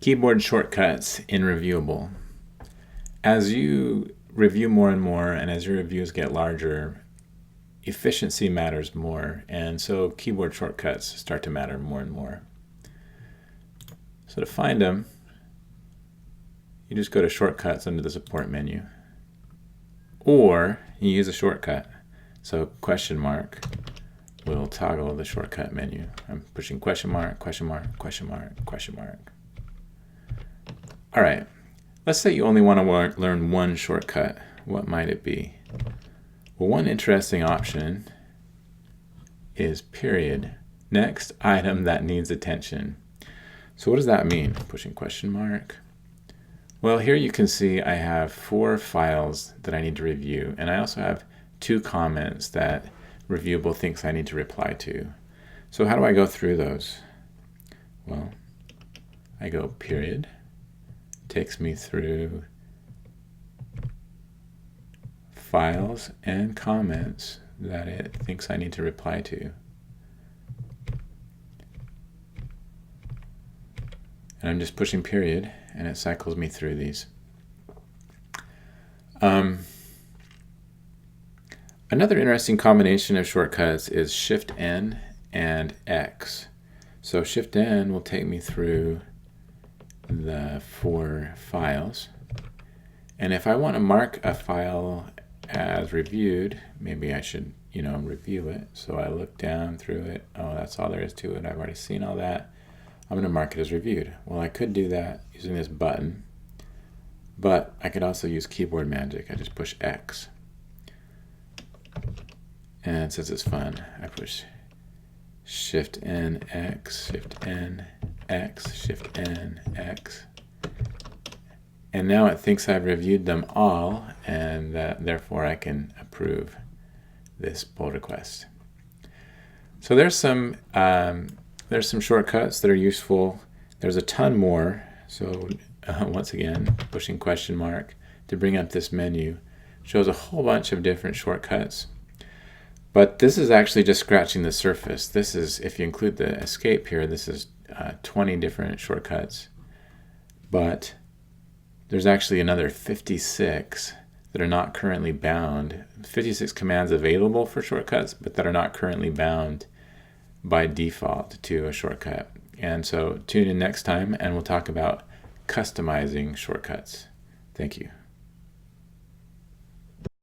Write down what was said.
Keyboard shortcuts in Reviewable. As you review more and more, and as your reviews get larger, efficiency matters more, and so keyboard shortcuts start to matter more and more. So to find them, you just go to Shortcuts under the Support menu, or you use a shortcut. So question mark will toggle the shortcut menu. I'm pushing question mark, question mark, question mark, question mark. All right, let's say you only want to learn one shortcut. What might it be? Well, one interesting option is period. Next item that needs attention. So what does that mean? Pushing question mark. Well, here you can see I have 4 files that I need to review, and I also have 2 comments that Reviewable thinks I need to reply to. So how do I go through those? Well, I go period. Takes me through files and comments that it thinks I need to reply to. And I'm just pushing period, and it cycles me through these. Another interesting combination of shortcuts is Shift-N and X. So Shift-N will take me through the 4 files. And if I want to mark a file as reviewed, maybe I should, review it. So I look down through it. Oh, that's all there is to it. I've already seen all that. I'm going to mark it as reviewed. Well, I could do that using this button, but I could also use keyboard magic. I just push X. And since it's fun, I push Shift-N, X, Shift-N, X, Shift-N, X. And now it thinks I've reviewed them all, and therefore I can approve this pull request. So there's some shortcuts that are useful. There's a ton more. So once again, pushing question mark to bring up this menu shows a whole bunch of different shortcuts. But this is actually just scratching the surface. This is, if you include the escape here, this is 20 different shortcuts. But there's actually another 56 that are not currently bound. 56 commands available for shortcuts, but that are not currently bound by default to a shortcut. And so tune in next time, and we'll talk about customizing shortcuts. Thank you.